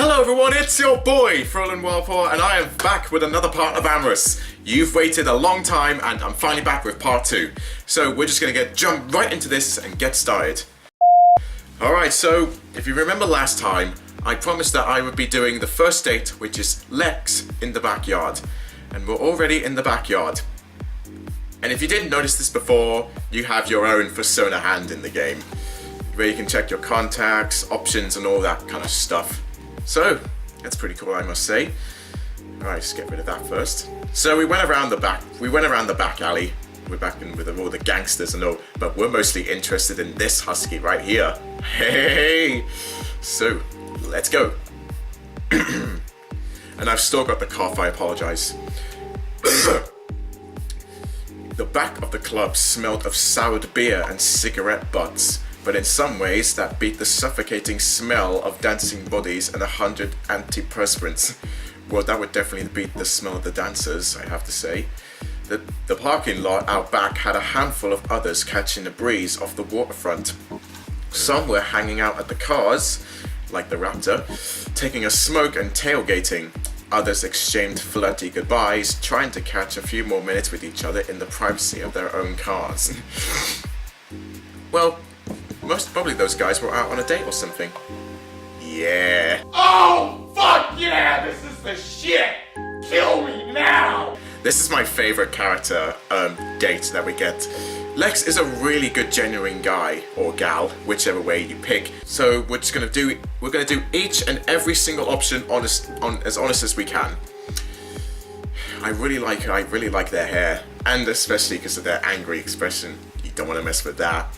Hello everyone, it's your boy, Frolin Wildpaw, and I am back with another part of Amorous. You've waited a long time and I'm finally back with part 2. So we're just gonna jump right into this and get started. Alright, so if you remember last time, I promised that I would be doing the first date, which is Lex in the backyard. And we're already in the backyard. And if you didn't notice this before, you have your own persona hand in the game, where you can check your contacts, options and all that kind of stuff. So, that's pretty cool, I must say. Alright, let's get rid of that first. So we went around the back alley. We're back in with all the gangsters and all, but we're mostly interested in this husky right here. Hey! So, let's go. And I've still got the cough, I apologize. The back of the club smelled of soured beer and cigarette butts, but in some ways that beat the suffocating smell of dancing bodies and 100 antiperspirants. Well, that would definitely beat the smell of the dancers, I have to say. The parking lot out back had a handful of others catching the breeze off the waterfront. Some were hanging out at the cars, like the Raptor, taking a smoke and tailgating. Others exchanged flirty goodbyes, trying to catch a few more minutes with each other in the privacy of their own cars. Well, most probably those guys were out on a date or something. Yeah. Oh, fuck yeah! This is the shit! Kill me now! This is my favorite character date that we get. Lex is a really good genuine guy or gal, whichever way you pick. So we're gonna do each and every single option as honest as we can. I really like their hair, and especially because of their angry expression. You don't want to mess with that.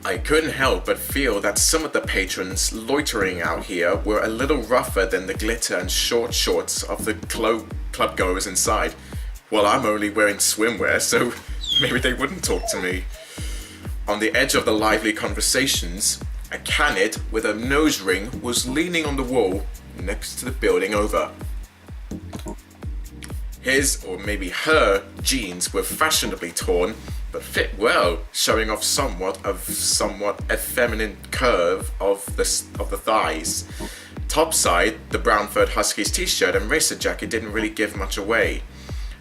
I couldn't help but feel that some of the patrons loitering out here were a little rougher than the glitter and short shorts of the club goers inside. Well, I'm only wearing swimwear, so maybe they wouldn't talk to me. On the edge of the lively conversations, a Canid with a nose ring was leaning on the wall next to the building over. His, or maybe her, jeans were fashionably torn, but fit well, showing off somewhat effeminate curve of the thighs. Topside, the brown furred husky's t-shirt and racer jacket didn't really give much away.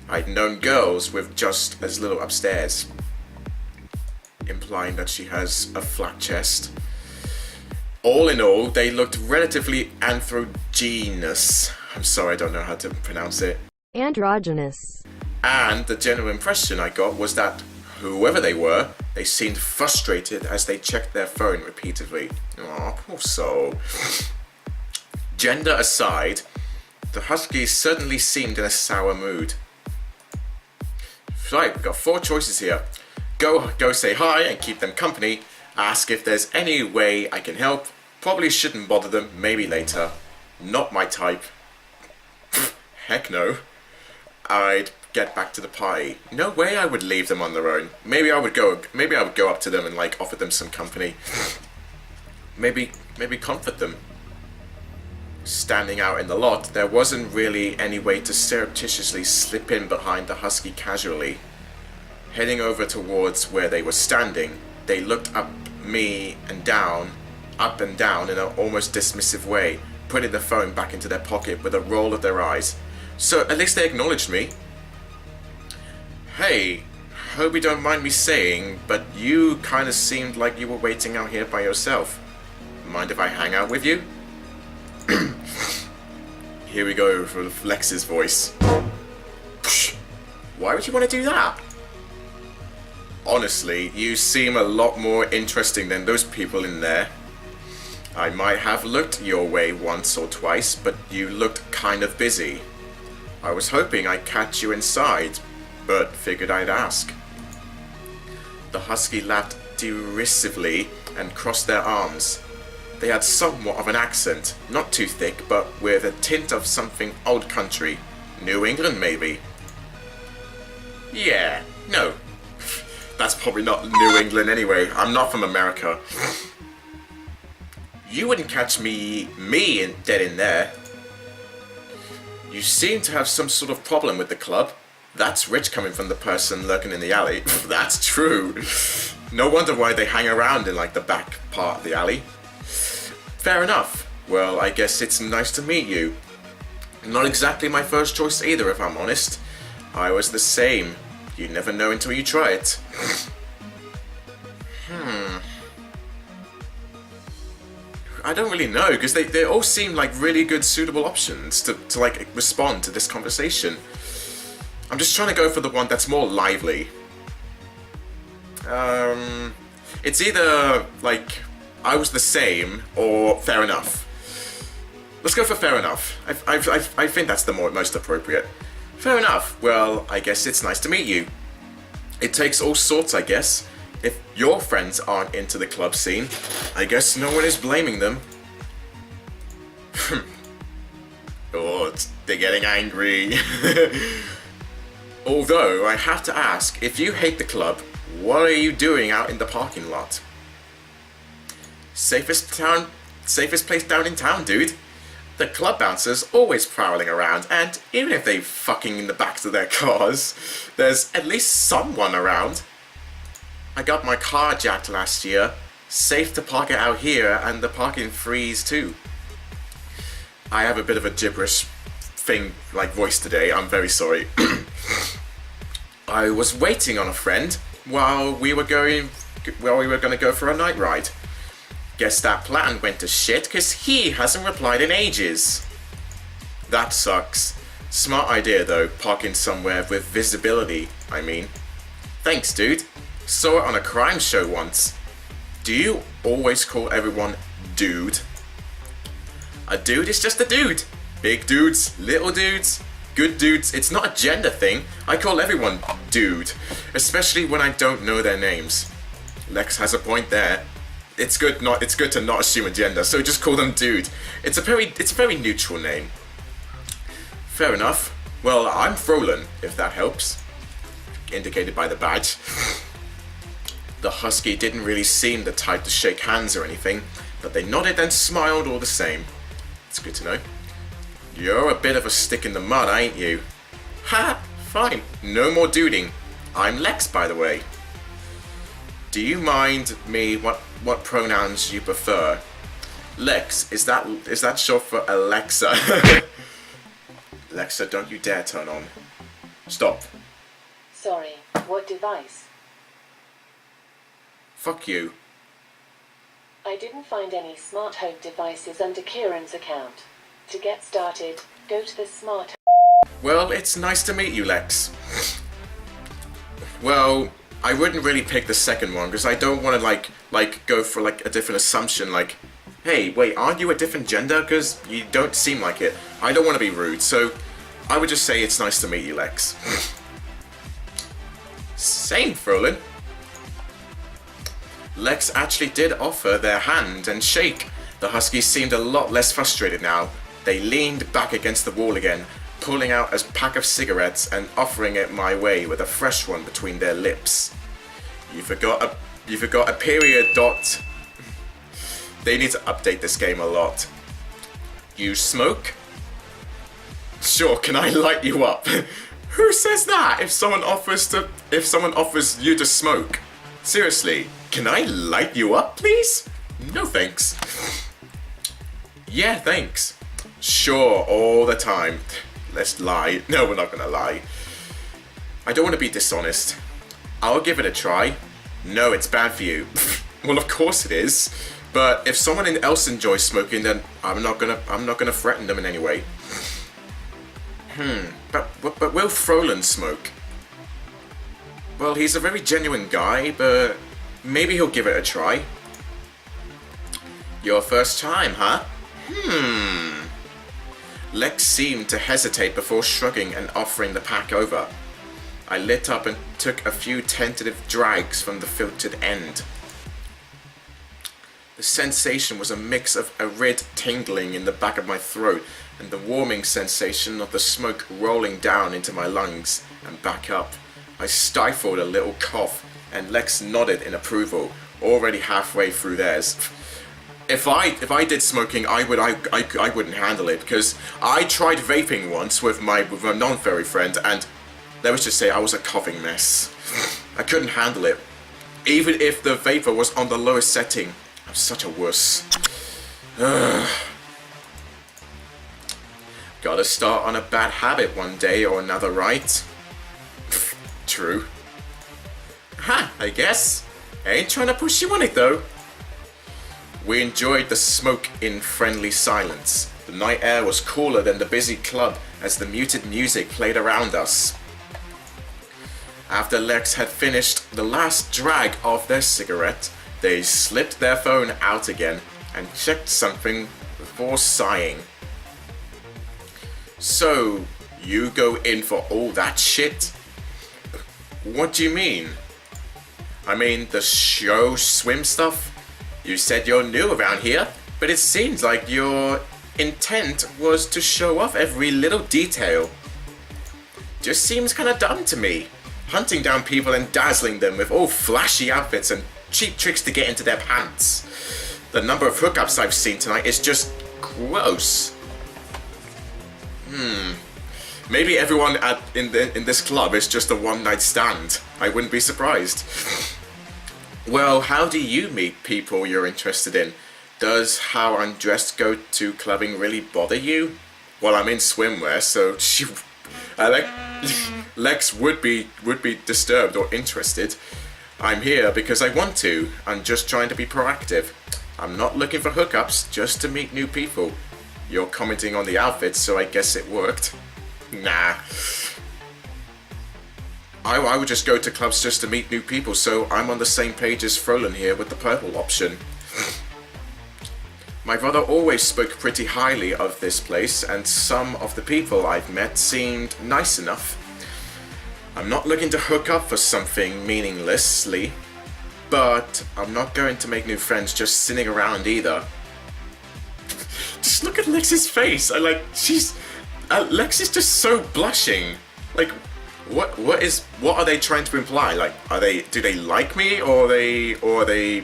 I'd known girls with just as little upstairs, implying that she has a flat chest. All in all, they looked relatively androgynous. I'm sorry, I don't know how to pronounce it. Androgynous. And the general impression I got was that whoever they were, they seemed frustrated as they checked their phone repeatedly. Aw, poor soul. Gender aside, the huskies certainly seemed in a sour mood. Right, we've got 4 choices here. Go say hi and keep them company. Ask if there's any way I can help. Probably shouldn't bother them, maybe later. Not my type. Heck no. I'd get back to the party. No way I would leave them on their own. Maybe I would go up to them and like offer them some company. Maybe comfort them. Standing out in the lot, there wasn't really any way to surreptitiously slip in behind the husky casually. Heading over towards where they were standing, they looked up and down in an almost dismissive way, putting the phone back into their pocket with a roll of their eyes. So at least they acknowledged me. Hey, hope you don't mind me saying, but you kind of seemed like you were waiting out here by yourself. Mind if I hang out with you? Here we go for Lex's voice. Why would you want to do that? Honestly, you seem a lot more interesting than those people in there. I might have looked your way once or twice, but you looked kind of busy. I was hoping I'd catch you inside, but figured I'd ask. The husky laughed derisively and crossed their arms. They had somewhat of an accent, not too thick, but with a tint of something old country. New England, maybe? Yeah, no. That's probably not New England anyway. I'm not from America. You wouldn't catch me dead in there. You seem to have some sort of problem with the club. That's rich coming from the person lurking in the alley. That's true. No wonder why they hang around in like the back part of the alley. Fair enough. Well, I guess it's nice to meet you. Not exactly my first choice either, if I'm honest. I was the same. You never know until you try it. I don't really know, because they all seem like really good, suitable options to like respond to this conversation. I'm just trying to go for the one that's more lively. It's either like I was the same or fair enough. Let's go for fair enough. I think that's the most appropriate. Fair enough. Well, I guess it's nice to meet you. It takes all sorts, I guess. If your friends aren't into the club scene, I guess no one is blaming them. Oh, they're getting angry. Although, I have to ask, if you hate the club, what are you doing out in the parking lot? Safest place down in town, dude. The club bouncers always prowling around, and even if they fucking in the backs of their cars, there's at least someone around. I got my car jacked last year. Safe to park it out here, and the parking frees too. I have a bit of a gibberish thing, like voice today. I'm very sorry. I was waiting on a friend while we were going to go for a night ride. Guess that plan went to shit because he hasn't replied in ages. That sucks. Smart idea though, parking somewhere with visibility, I mean. Thanks, dude. Saw it on a crime show once. Do you always call everyone dude? A dude is just a dude. Big dudes, little dudes, good dudes. It's not a gender thing. I call everyone dude, especially when I don't know their names. Lex has a point there. It's good to not assume a gender, so just call them dude. It's a very neutral name. Fair enough. Well, I'm Frolan, if that helps. Indicated by the badge. The husky didn't really seem the type to shake hands or anything, but they nodded and smiled all the same. It's good to know. You're a bit of a stick in the mud, ain't you? Ha! Fine. No more duding. I'm Lex, by the way. Do you mind me what pronouns you prefer? Lex, is that short for Alexa? Alexa, don't you dare turn on. Stop. Sorry, what device? Fuck you. I didn't find any smart home devices under Kieran's account. To get started, go to the smart... Well, it's nice to meet you, Lex. Well, I wouldn't really pick the second one because I don't want to like go for like a different assumption like, hey, wait, aren't you a different gender? Because you don't seem like it. I don't want to be rude, so I would just say it's nice to meet you, Lex. Same, Frolan. Lex actually did offer their hand and shake. The huskies seemed a lot less frustrated now. They leaned back against the wall again, pulling out a pack of cigarettes and offering it my way with a fresh one between their lips. You forgot a period dot. They need to update this game a lot. You smoke? Sure, can I light you up? Who says that if someone offers you to smoke? Seriously, can I light you up, please? No thanks. Yeah, thanks. Sure, all the time. Let's lie. No, we're not gonna lie. I don't want to be dishonest. I'll give it a try. No, it's bad for you. Well, of course it is. But if someone else enjoys smoking, then I'm not gonna threaten them in any way. But will Frolan smoke? Well, he's a very genuine guy, but maybe he'll give it a try. Your first time, huh? Lex seemed to hesitate before shrugging and offering the pack over. I lit up and took a few tentative drags from the filtered end. The sensation was a mix of arid tingling in the back of my throat and the warming sensation of the smoke rolling down into my lungs and back up. I stifled a little cough and Lex nodded in approval, already halfway through theirs. If I did smoking, I wouldn't handle it, because I tried vaping once with my non-furry friend, and let's just say I was a coughing mess. I couldn't handle it, even if the vapor was on the lowest setting. I'm such a wuss. Gotta start on a bad habit one day or another, right? True. Ha, I guess. I ain't trying to push you on it though. We enjoyed the smoke in friendly silence. The night air was cooler than the busy club as the muted music played around us. After Lex had finished the last drag of their cigarette, they slipped their phone out again and checked something before sighing. So, you go in for all that shit? What do you mean? I mean, the show swim stuff? You said you're new around here, but it seems like your intent was to show off every little detail. Just seems kinda dumb to me. Hunting down people and dazzling them with all flashy outfits and cheap tricks to get into their pants. The number of hookups I've seen tonight is just gross. Maybe everyone in this club is just a one-night stand. I wouldn't be surprised. Well, how do you meet people you're interested in? Does how I'm dressed go to clubbing really bother you? Well, I'm in swimwear, so Lex would be disturbed or interested. I'm here because I want to. I'm just trying to be proactive. I'm not looking for hookups, just to meet new people. You're commenting on the outfits, so I guess it worked. Nah. I would just go to clubs just to meet new people, so I'm on the same page as Frolan here with the purple option. My brother always spoke pretty highly of this place, and some of the people I've met seemed nice enough. I'm not looking to hook up for something meaninglessly, but I'm not going to make new friends just sitting around either. Just look at Lex's face. Lex is just so blushing. Like, what are they trying to imply? Like, do they like me, or are they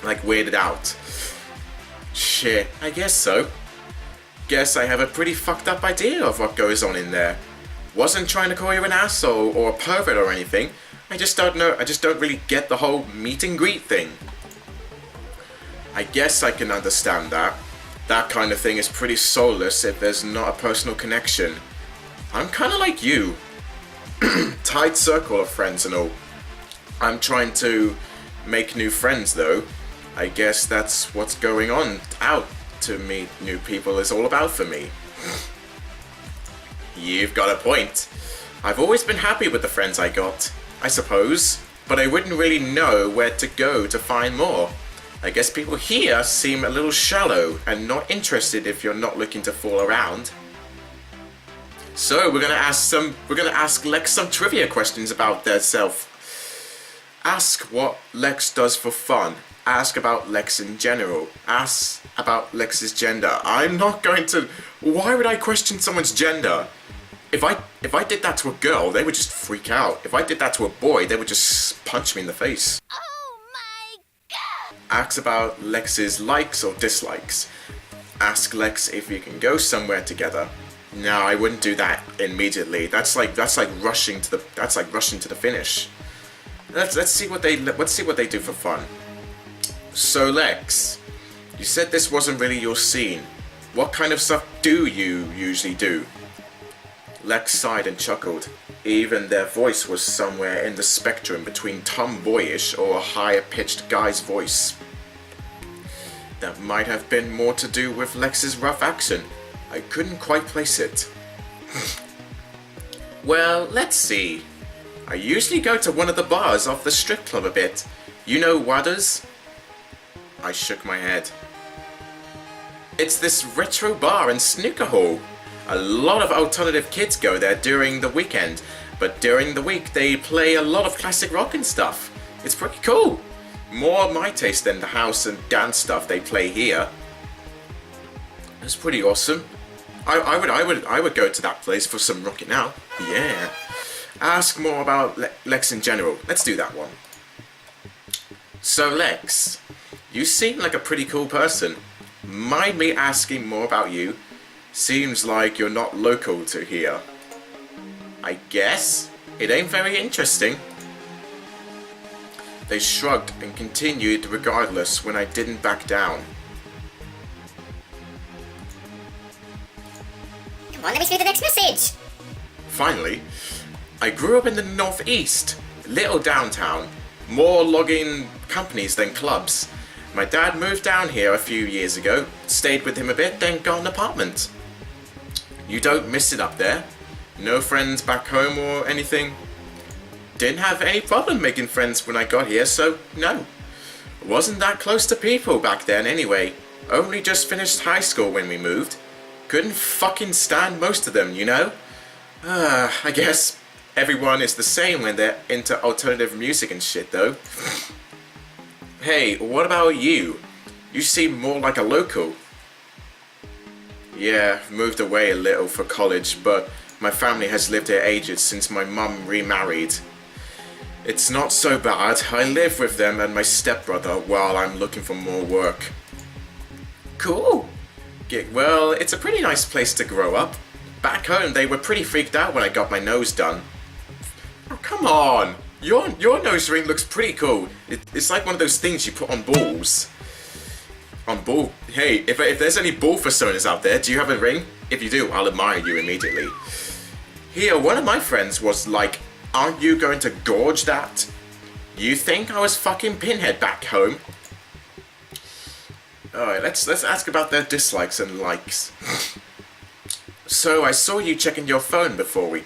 like weirded out? Shit, I guess so. Guess I have a pretty fucked up idea of what goes on in there. Wasn't trying to call you an asshole or a pervert or anything. I just don't really get the whole meet and greet thing. I guess I can understand that. That kind of thing is pretty soulless if there's not a personal connection. I'm kinda like you. Tight circle of friends and all. I'm trying to make new friends though. I guess that's what's going on out to meet new people is all about for me. You've got a point. I've always been happy with the friends I got, I suppose, but I wouldn't really know where to go to find more. I guess people here seem a little shallow and not interested if you're not looking to fool around. So we're gonna ask Lex some trivia questions about their self. Ask what Lex does for fun. Ask about Lex in general. Ask about Lex's gender. I'm not going to. Why would I question someone's gender? If I did that to a girl, they would just freak out. If I did that to a boy, they would just punch me in the face. Oh my god! Ask about Lex's likes or dislikes. Ask Lex if you can go somewhere together. No, I wouldn't do that immediately. That's like rushing to the finish. Let's see what they do for fun. So Lex, you said this wasn't really your scene. What kind of stuff do you usually do? Lex sighed and chuckled. Even their voice was somewhere in the spectrum between tomboyish or a higher-pitched guy's voice. That might have been more to do with Lex's rough accent. I couldn't quite place it. Well, let's see. I usually go to one of the bars off the strip club a bit. You know Waders? I shook my head. It's this retro bar and snooker hall. A lot of alternative kids go there during the weekend, but during the week they play a lot of classic rock and stuff. It's pretty cool. More my taste than the house and dance stuff they play here. It's pretty awesome. I would go to that place for some rocking out. Yeah. Ask more about Lex in general. Let's do that one. So Lex, you seem like a pretty cool person. Mind me asking more about you? Seems like you're not local to here. I guess it ain't very interesting. They shrugged and continued regardless when I didn't back down. let me through the next message. Finally, I grew up in the Northeast, little downtown, more logging companies than clubs. My dad moved down here a few years ago, stayed with him a bit, then got an apartment. You don't miss it up there? No friends back home or anything? Didn't have any problem making friends when I got here, so no. Wasn't that close to people back then anyway. Only just finished high school when we moved. Couldn't fucking stand most of them, you know? I guess everyone is the same when they're into alternative music and shit though. Hey, what about you? You seem more like a local. Yeah, moved away a little for college, but my family has lived here ages since my mum remarried. It's not so bad. I live with them and my stepbrother while I'm looking for more work. Cool. Well, it's a pretty nice place to grow up. Back home, they were pretty freaked out when I got my nose done. Oh, come on. Your nose ring looks pretty cool. It's like one of those things you put on balls. Hey, if there's any ball personas out there, do you have a ring? If you do, I'll admire you immediately. Here, one of my friends was like, aren't you going to gorge that? You think I was fucking Pinhead back home? Alright, let's ask about their dislikes and likes. So, I saw you checking your phone before we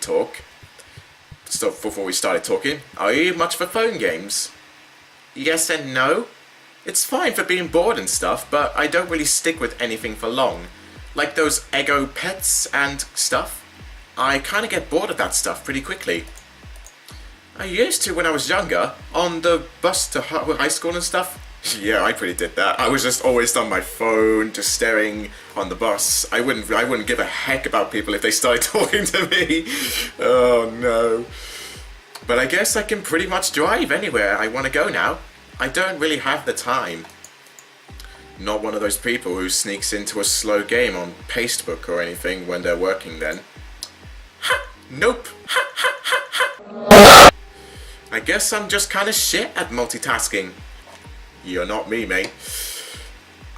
started talking. Are you much for phone games? Yes and no. It's fine for being bored and stuff, but I don't really stick with anything for long. Like those Ego pets and stuff. I kinda get bored of that stuff pretty quickly. I used to when I was younger, on the bus to high school and stuff. Yeah, I pretty did that. I was just always on my phone, just staring on the bus. I wouldn't give a heck about people if they started talking to me. Oh no. But I guess I can pretty much drive anywhere I want to go now. I don't really have the time. Not one of those people who sneaks into a slow game on Pastebook or anything when they're working then. Ha! Nope. Ha ha ha ha! I guess I'm just kinda shit at multitasking. You're not me, mate.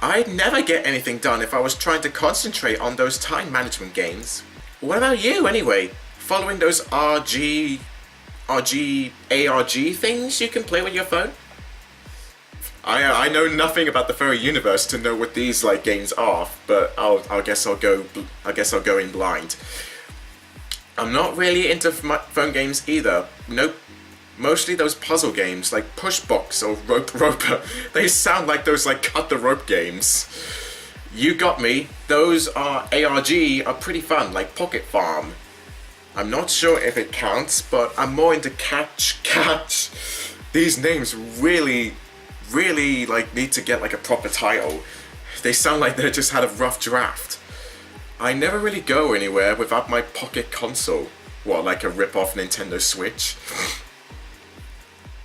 I'd never get anything done if I was trying to concentrate on those time management games. What about you, anyway? Following those ARG things you can play with your phone? I know nothing about the furry universe to know what these like games are, but I guess I'll go in blind. I'm not really into phone games either. Nope. Mostly those puzzle games like Pushbox or Roper. They sound like those like cut the rope games. You got me. Those are ARG are pretty fun, like Pocket Farm. I'm not sure if it counts, but I'm more into catch. These names really like need to get like a proper title. They sound like they just had a rough draft. I never really go anywhere without my pocket console. What, like a rip-off Nintendo Switch?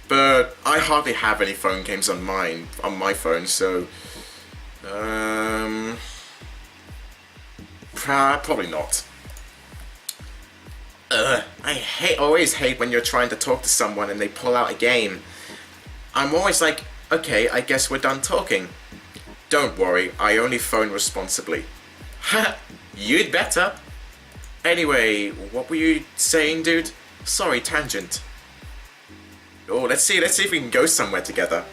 But I hardly have any phone games on my phone, so probably not. I always hate when you're trying to talk to someone and they pull out a game. I'm always like, okay, I guess we're done talking. Don't worry, I only phone responsibly. Ha! You'd better. Anyway, what were you saying, dude? Sorry, tangent. Oh, let's see if we can go somewhere together.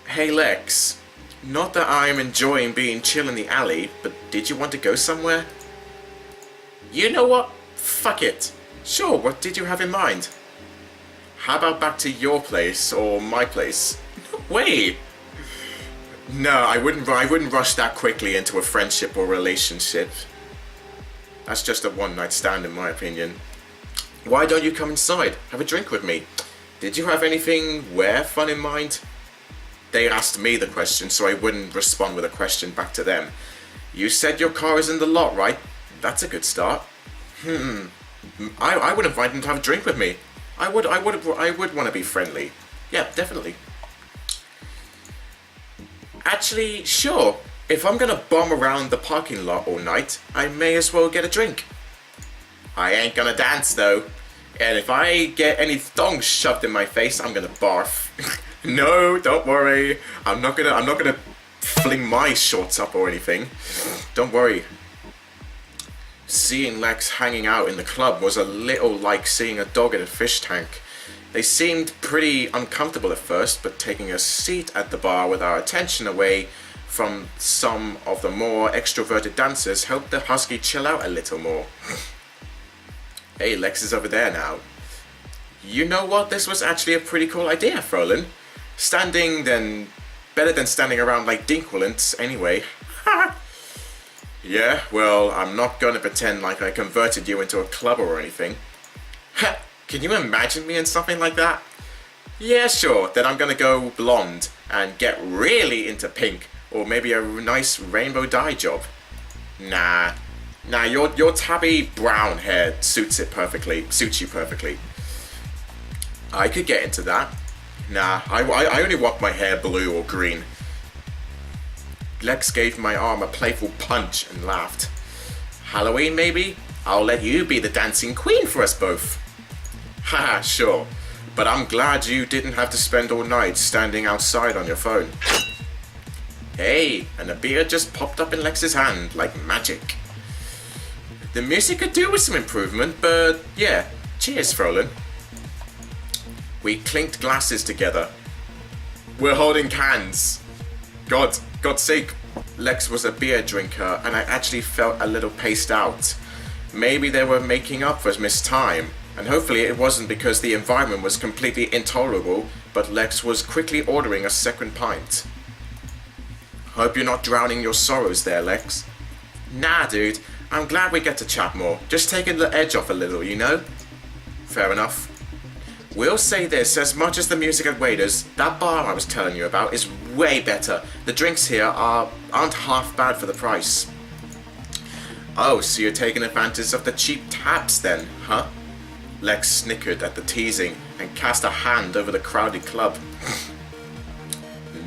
Hey Lex, not that I'm enjoying being chill in the alley, but did you want to go somewhere? You know what? Fuck it. Sure, what did you have in mind? How about back to your place or my place? Wait. No, I wouldn't rush that quickly into a friendship or relationship. That's just a one-night stand in my opinion. Why don't you come inside? Have a drink with me. Did you have anything fun in mind? They asked me the question, so I wouldn't respond with a question back to them. You said your car is in the lot, right? That's a good start. I would invite them to have a drink with me. I would want to be friendly. Yeah, definitely. Actually, sure. If I'm gonna bomb around the parking lot all night, I may as well get a drink. I ain't gonna dance though. And if I get any thongs shoved in my face, I'm gonna barf. No, don't worry. I'm not gonna fling my shorts up or anything. Don't worry. Seeing Lex hanging out in the club was a little like seeing a dog in a fish tank. They seemed pretty uncomfortable at first, but taking a seat at the bar with our attention away from some of the more extroverted dancers helped the husky chill out a little more. Hey, Lex is over there now. You know what? This was actually a pretty cool idea, Frolin. Standing then better than standing around like dinkwallants anyway. Yeah, well, I'm not gonna pretend like I converted you into a club or anything. Can you imagine me in something like that? Yeah, sure, then I'm gonna go blonde and get really into pink, or maybe a nice rainbow dye job. Nah, your tabby brown hair suits you perfectly. I could get into that. Nah, I only want my hair blue or green. Lex gave my arm a playful punch and laughed. Halloween, maybe? I'll let you be the dancing queen for us both. Haha, sure. But I'm glad you didn't have to spend all night standing outside on your phone. Hey, and a beer just popped up in Lex's hand like magic. The music could do with some improvement, but yeah, cheers, Frolin. We clinked glasses together. We're holding cans. God's sake, Lex was a beer drinker and I actually felt a little paced out. Maybe they were making up for missed time, and hopefully it wasn't because the environment was completely intolerable, but Lex was quickly ordering a second pint. Hope you're not drowning your sorrows there, Lex. Nah, dude, I'm glad we get to chat more. Just taking the edge off a little, you know? Fair enough. We'll say this, as much as the music at Waiters, that bar I was telling you about is way better. The drinks here aren't half bad for the price. Oh, so you're taking advantage of the cheap taps then, huh? Lex snickered at the teasing and cast a hand over the crowded club.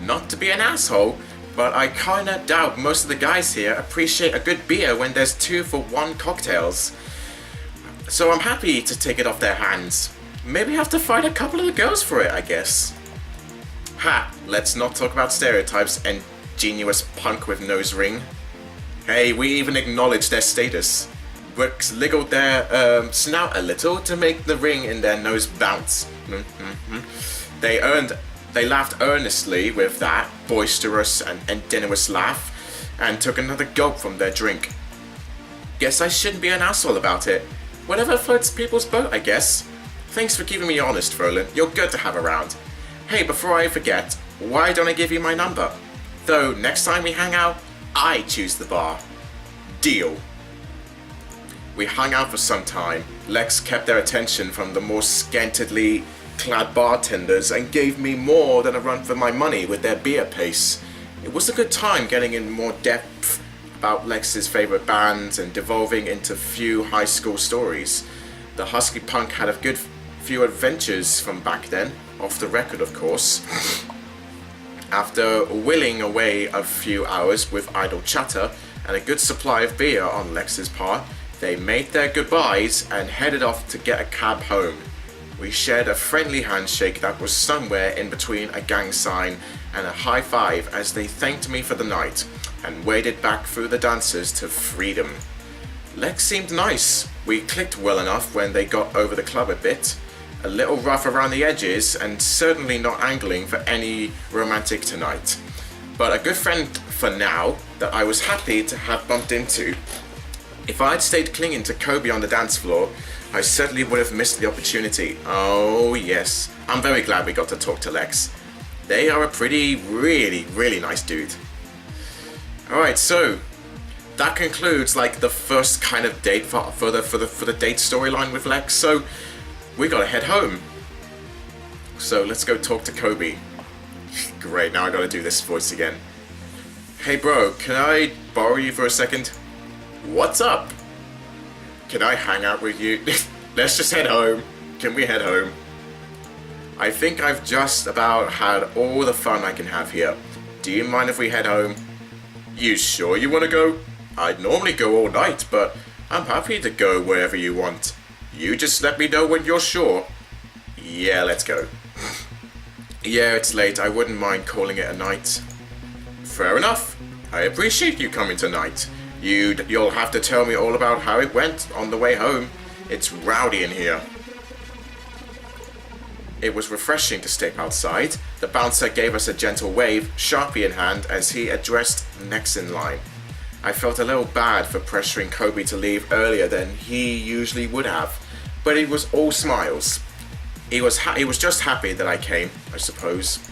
Not to be an asshole, but I kinda doubt most of the guys here appreciate a good beer when there's 2-for-1 cocktails. So I'm happy to take it off their hands. Maybe have to fight a couple of the girls for it, I guess. Ha! Let's not talk about stereotypes, ingenious punk with nose ring. Hey, we even acknowledge their status. Brooks liggled their snout a little to make the ring in their nose bounce. They laughed earnestly with that boisterous and ingenuous laugh, and took another gulp from their drink. Guess I shouldn't be an asshole about it. Whatever floats people's boat, I guess. Thanks for keeping me honest, Frolin. You're good to have around. Hey, before I forget, why don't I give you my number? Though, next time we hang out, I choose the bar. Deal. We hung out for some time. Lex kept their attention from the more scantily clad bartenders and gave me more than a run for my money with their beer pace. It was a good time getting in more depth about Lex's favorite bands and devolving into few high school stories. The husky punk had a good few adventures from back then, off the record of course. After whiling away a few hours with idle chatter and a good supply of beer on Lex's part, they made their goodbyes and headed off to get a cab home. We shared a friendly handshake that was somewhere in between a gang sign and a high five as they thanked me for the night and waded back through the dancers to freedom. Lex seemed nice. We clicked well enough when they got over the club a bit. A little rough around the edges and certainly not angling for any romantic tonight. But a good friend for now that I was happy to have bumped into. If I'd stayed clinging to Kobe on the dance floor, I certainly would have missed the opportunity. Oh yes, I'm very glad we got to talk to Lex. They are a really nice dude. Alright, so that concludes like the first kind of date for the date storyline with Lex. So we gotta head home. So let's go talk to Kobe. Great, now I gotta do this voice again. Hey bro, can I borrow you for a second? What's up? Can I hang out with you? Let's just head home. Can we head home? I think I've just about had all the fun I can have here. Do you mind if we head home? You sure you want to go? I'd normally go all night, but I'm happy to go wherever you want. You just let me know when you're sure. Yeah, let's go. Yeah, it's late. I wouldn't mind calling it a night. Fair enough. I appreciate you coming tonight. You'll have to tell me all about how it went on the way home. It's rowdy in here. It was refreshing to step outside. The bouncer gave us a gentle wave, Sharpie in hand, as he addressed next in line. I felt a little bad for pressuring Kobe to leave earlier than he usually would have, but it was all smiles. He was just happy that I came, I suppose.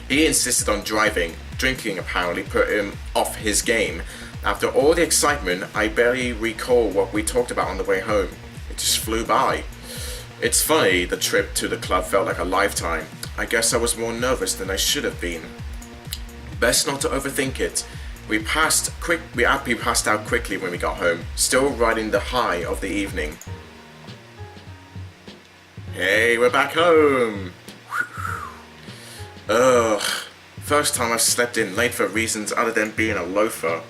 He insisted on driving. Drinking apparently put him off his game. After all the excitement, I barely recall what we talked about on the way home. It just flew by. It's funny, the trip to the club felt like a lifetime. I guess I was more nervous than I should have been. Best not to overthink it. We passed out quickly when we got home, still riding the high of the evening. Hey, we're back home! Ugh. First time I've slept in late for reasons other than being a loafer.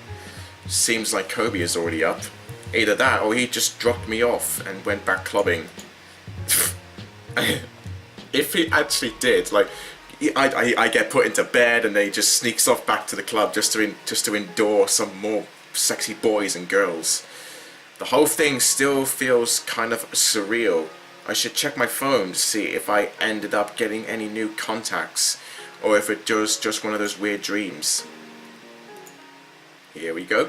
Seems like Kobe is already up. Either that or he just dropped me off and went back clubbing. If he actually did, like, I get put into bed and then he just sneaks off back to the club just to endure some more sexy boys and girls. The whole thing still feels kind of surreal. I should check my phone to see if I ended up getting any new contacts or if it was just one of those weird dreams. Here we go.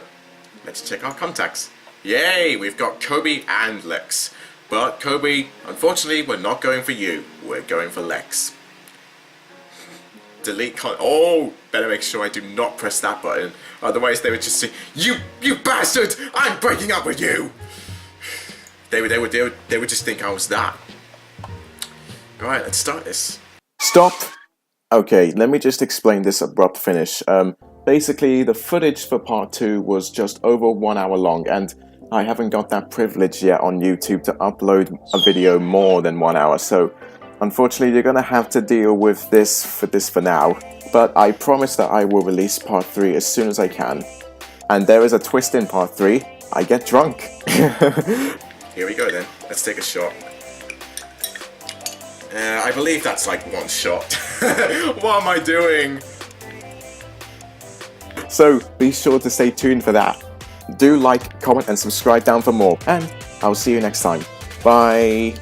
Let's check our contacts. Yay! We've got Kobe and Lex. But Kobe, unfortunately, we're not going for you. We're going for Lex. Delete oh, better make sure I do not press that button. Otherwise they would just say, You bastard! I'm breaking up with you! They would just think I was that. Alright, let's start this. Stop! Okay, let me just explain this abrupt finish. Basically, the footage for part 2 was just over 1 hour long, and I haven't got that privilege yet on YouTube to upload a video more than 1 hour, so unfortunately you're gonna have to deal with this for now. But I promise that I will release part 3 as soon as I can. And there is a twist in part 3. I get drunk. Here we go then. Let's take a shot. I believe that's like one shot. What am I doing? So be sure to stay tuned for that. Do like, comment and subscribe down for more, and I'll see you next time. Bye!